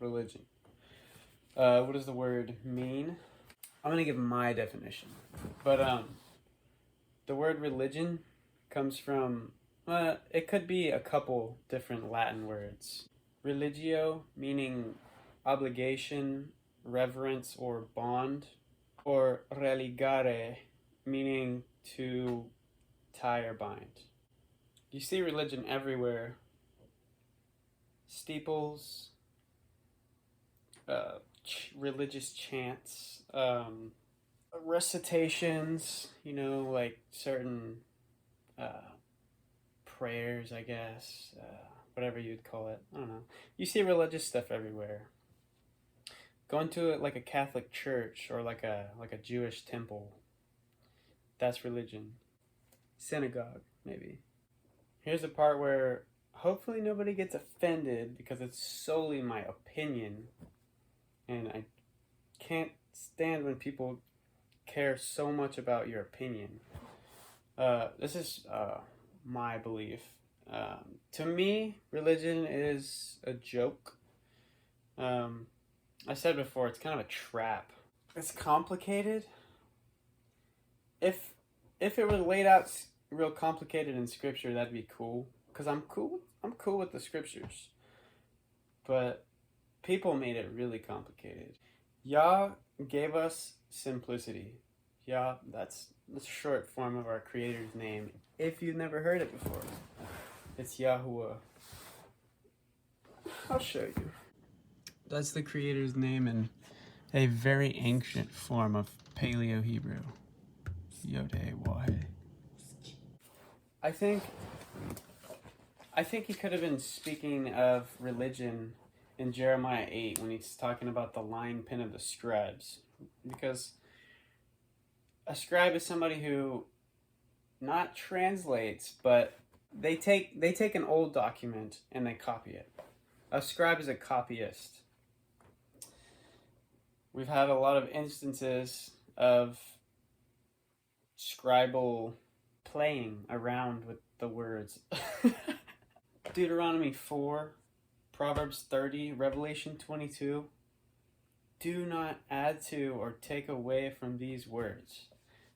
religion. What does the word mean? I'm gonna give my definition, but the word religion comes from it could be a couple different Latin words. Religio meaning obligation, reverence, or bond, or religare meaning to tie or bind. You see religion everywhere. Steeples, religious chants, recitations, like certain prayers, I guess, whatever you'd call it. I don't know. You see religious stuff everywhere. Going to like a Catholic church or like a Jewish temple, that's religion. Synagogue, maybe. Here's the part where hopefully nobody gets offended because it's solely my opinion, and I can't stand when people care so much about your opinion. This is my belief. To me, religion is a joke. I said before, it's kind of a trap. It's complicated. If it were laid out real complicated in scripture, that'd be cool. Cause I'm cool with the scriptures. But people made it really complicated. Yah gave us simplicity. Yah, that's the short form of our Creator's name. If you've never heard it before, it's Yahuwah. I'll show you. That's the Creator's name in a very ancient form of Paleo Hebrew. Yod-Heh-Wah-Heh. I think he could have been speaking of religion in Jeremiah 8 when he's talking about the line pin of the scribes. Because a scribe is somebody who not translates, but they take an old document and they copy it. A scribe is a copyist. We've had a lot of instances of scribal playing around with the words. Deuteronomy 4, Proverbs 30, Revelation 22. Do not add to or take away from these words.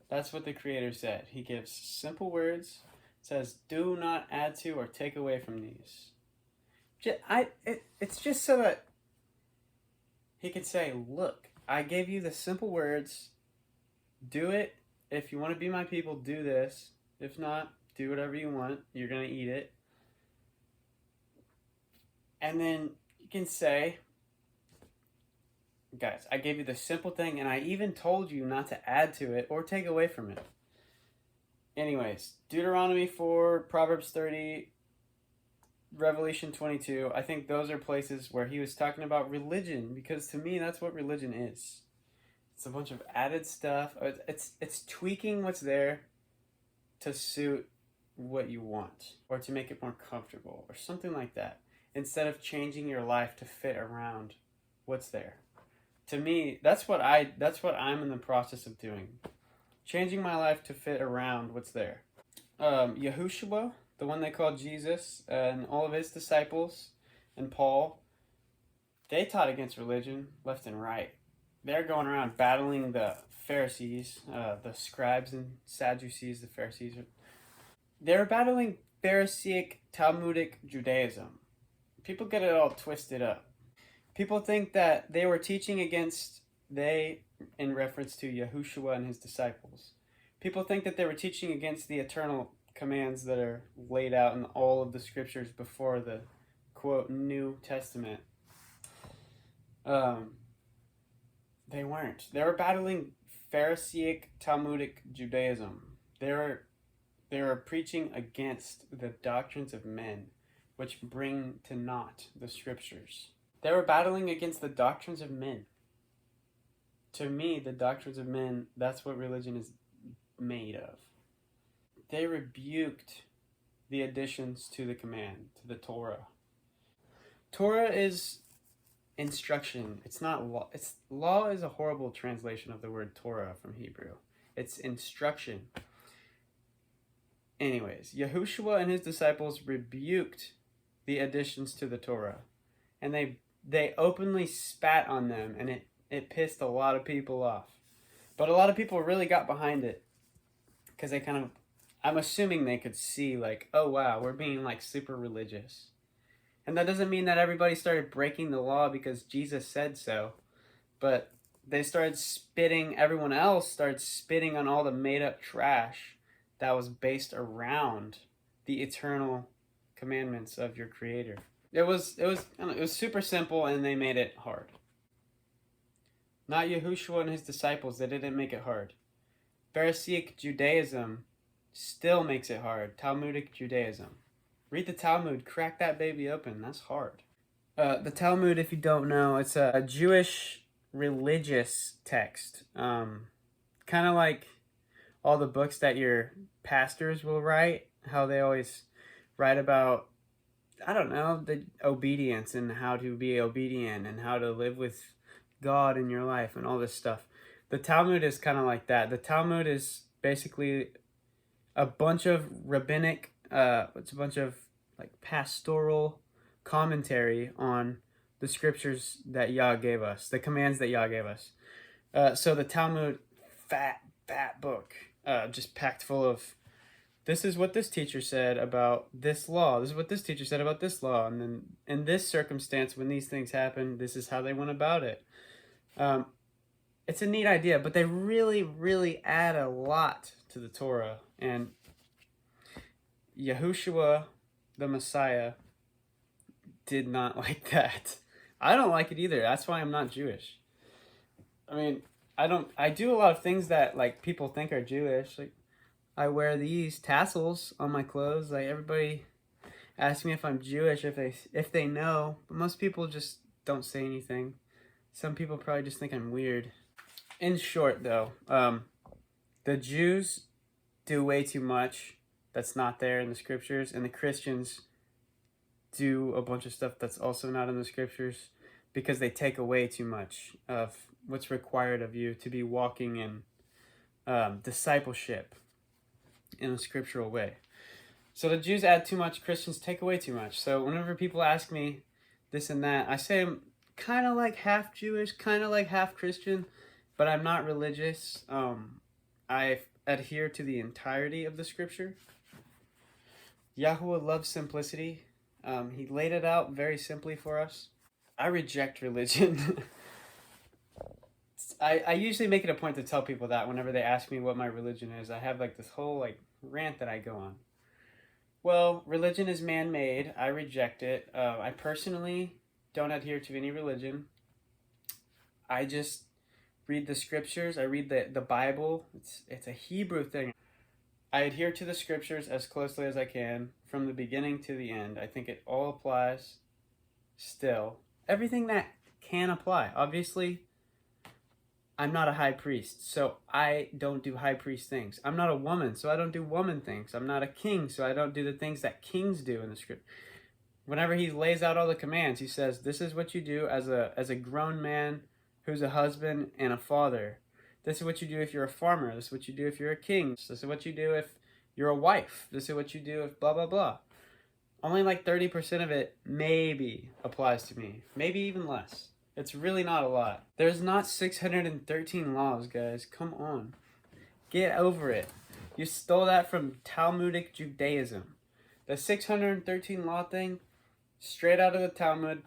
That's what the Creator said. He gives simple words, says, do not add to or take away from these. It's just so that he could say, look, I gave you the simple words. Do it. If you want to be my people, do this. If not, do whatever you want. You're going to eat it. And then you can say, guys, I gave you the simple thing, and I even told you not to add to it or take away from it. Anyways, Deuteronomy 4, Proverbs 30, Revelation 22, I think those are places where he was talking about religion, because to me, that's what religion is. It's a bunch of added stuff. It's tweaking what's there to suit what you want, or to make it more comfortable, or something like that, instead of changing your life to fit around what's there. To me, that's what I'm in the process of doing. Changing my life to fit around what's there. Yahushua, the one they called Jesus, and all of his disciples, and Paul, they taught against religion left and right. They're going around battling the Pharisees, the scribes and Sadducees, the Pharisees. They're battling Pharisaic Talmudic Judaism. People get it all twisted up. People think that they were teaching against, in reference to Yahushua and his disciples. People think that they were teaching against the eternal commands that are laid out in all of the scriptures before the, quote, New Testament. They weren't. They were battling Pharisaic Talmudic Judaism. They were preaching against the doctrines of men, which bring to naught the scriptures. They were battling against the doctrines of men. To me, the doctrines of men, that's what religion is made of. They rebuked the additions to the command, to the Torah. Torah is instruction. It's not law. Law is a horrible translation of the word Torah from Hebrew. It's instruction. Anyways, Yahushua and his disciples rebuked the additions to the Torah. And they openly spat on them, and it pissed a lot of people off. But a lot of people really got behind it because they kind of, I'm assuming they could see, like, oh wow, we're being like super religious. And that doesn't mean that everybody started breaking the law because Jesus said so, but they started spitting, everyone else started spitting on all the made up trash that was based around the eternal commandments of your creator. It was super simple, and they made it hard. Not Yahushua and his disciples, they didn't make it hard. Pharisaic Judaism still makes it hard. Talmudic Judaism. Read the Talmud, crack that baby open. That's hard. The Talmud, if you don't know, it's a Jewish religious text. Kind of like all the books that your pastors will write, how they always write about, I don't know, the obedience and how to be obedient and how to live with God in your life and all this stuff. The Talmud is kind of like that. The Talmud is basically a bunch of rabbinic, it's a bunch of like pastoral commentary on the scriptures that Yah gave us, the commands that Yah gave us. So the Talmud, fat book, just packed full of, this is what this teacher said about this law. This is what this teacher said about this law. And then in this circumstance, when these things happen, this is how they went about it. It's a neat idea, but they really, really add a lot to the Torah. And Yahushua, the Messiah, did not like that. I don't like it either. That's why I'm not Jewish. I mean, I do a lot of things that like people think are Jewish. Like, I wear these tassels on my clothes. Like, everybody asks me if I'm Jewish, if they know, but most people just don't say anything. Some people probably just think I'm weird. In short, though, the Jews do way too much that's not there in the scriptures, and the Christians do a bunch of stuff that's also not in the scriptures because they take away too much of what's required of you to be walking in discipleship in a scriptural way. So the Jews add too much, Christians take away too much. So whenever people ask me this and that, I say I'm kind of like half Jewish, kind of like half Christian, but I'm not religious. I adhere to the entirety of the scripture. Yahuwah loves simplicity. He laid it out very simply for us. I reject religion. I usually make it a point to tell people that whenever they ask me what my religion is. I have like this whole like rant that I go on. Well, religion is man-made. I reject it. I personally don't adhere to any religion. I just read the scriptures. I read the Bible. It's a Hebrew thing. I adhere to the scriptures as closely as I can from the beginning to the end. I think it all applies still. Everything that can apply. Obviously, I'm not a high priest, so I don't do high priest things. I'm not a woman, so I don't do woman things. I'm not a king, so I don't do the things that kings do in the script. Whenever he lays out all the commands, he says, this is what you do as a grown man who's a husband and a father. This is what you do if you're a farmer. This is what you do if you're a king. This is what you do if you're a wife. This is what you do if blah, blah, blah. Only like 30% of it maybe applies to me. Maybe even less. It's really not a lot. There's not 613 laws, guys. Come on. Get over it. You stole that from Talmudic Judaism. The 613 law thing, straight out of the Talmud,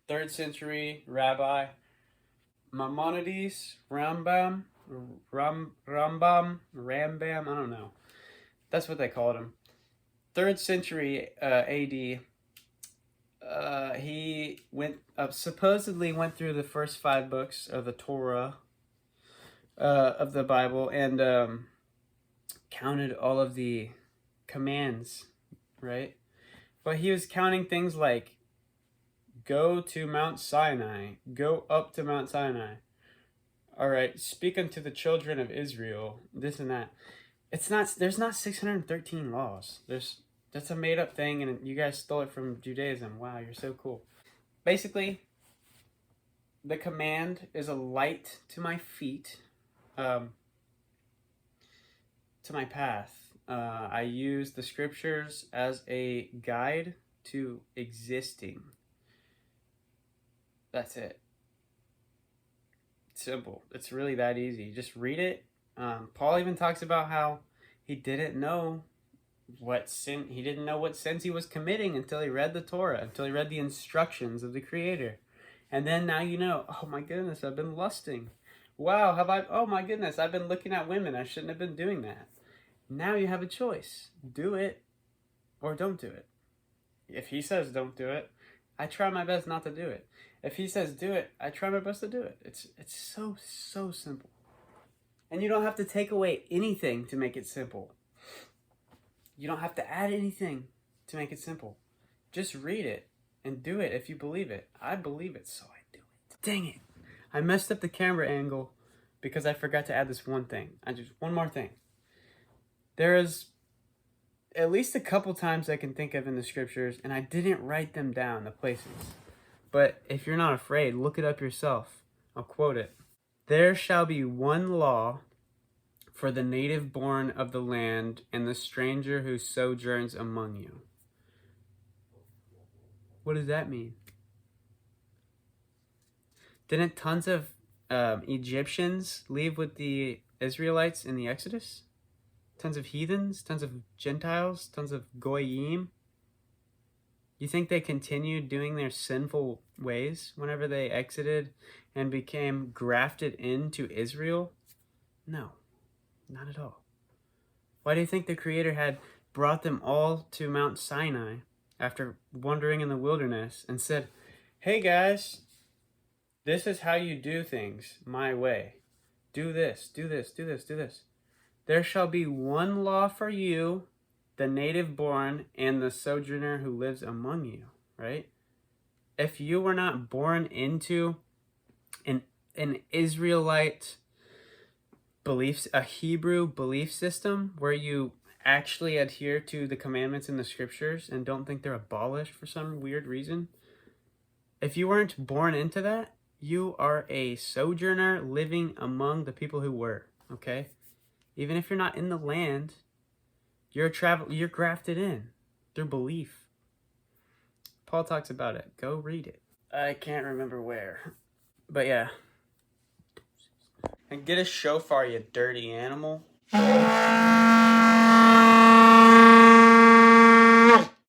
3rd century rabbi Maimonides, Rambam, I don't know. That's what they called him. 3rd century AD. He supposedly went through the first 5 books of the Torah, of the Bible, and counted all of the commands, right? But he was counting things like, go to Mount Sinai, go up to Mount Sinai. All right, speak unto the children of Israel, this and that. There's not 613 laws. That's a made-up thing, and you guys stole it from Judaism. Wow, you're so cool. Basically, the command is a light to my feet, to my path. I use the scriptures as a guide to existing. That's it. Simple. It's really that easy. Just read it. Paul even talks about how he didn't know what sin he didn't know what sins he was committing until he read the Torah, until he read the instructions of the Creator. And then now you know, oh my goodness, I've been lusting. Wow, oh my goodness, I've been looking at women. I shouldn't have been doing that. Now you have a choice. Do it or don't do it. If he says don't do it, I try my best not to do it. If he says do it, I try my best to do it. It's so simple. And you don't have to take away anything to make it simple. You don't have to add anything to make it simple. Just read it and do it if you believe it. I believe it, so I do it. Dang it. I messed up the camera angle because I forgot to add this one thing. One more thing. There is at least a couple times I can think of in the scriptures, and I didn't write them down, the places. But if you're not afraid, look it up yourself. I'll quote it. There shall be one law for the native born of the land and the stranger who sojourns among you. What does that mean? Didn't tons of Egyptians leave with the Israelites in the Exodus? Tons of heathens, tons of Gentiles, tons of Goyim. You think they continued doing their sinful ways whenever they exited and became grafted into Israel? No, not at all. Why do you think the Creator had brought them all to Mount Sinai after wandering in the wilderness and said, hey guys, this is how you do things my way. Do this, do this, do this, do this. There shall be one law for you, the native born and the sojourner who lives among you, right? If you were not born into an Israelite beliefs, a Hebrew belief system where you actually adhere to the commandments in the scriptures and don't think they're abolished for some weird reason, if you weren't born into that, you are a sojourner living among the people who were, okay? Even if you're not in the land, you're grafted in through belief. Paul talks about it. Go read it. I can't remember where. But yeah. And get a shofar, you dirty animal.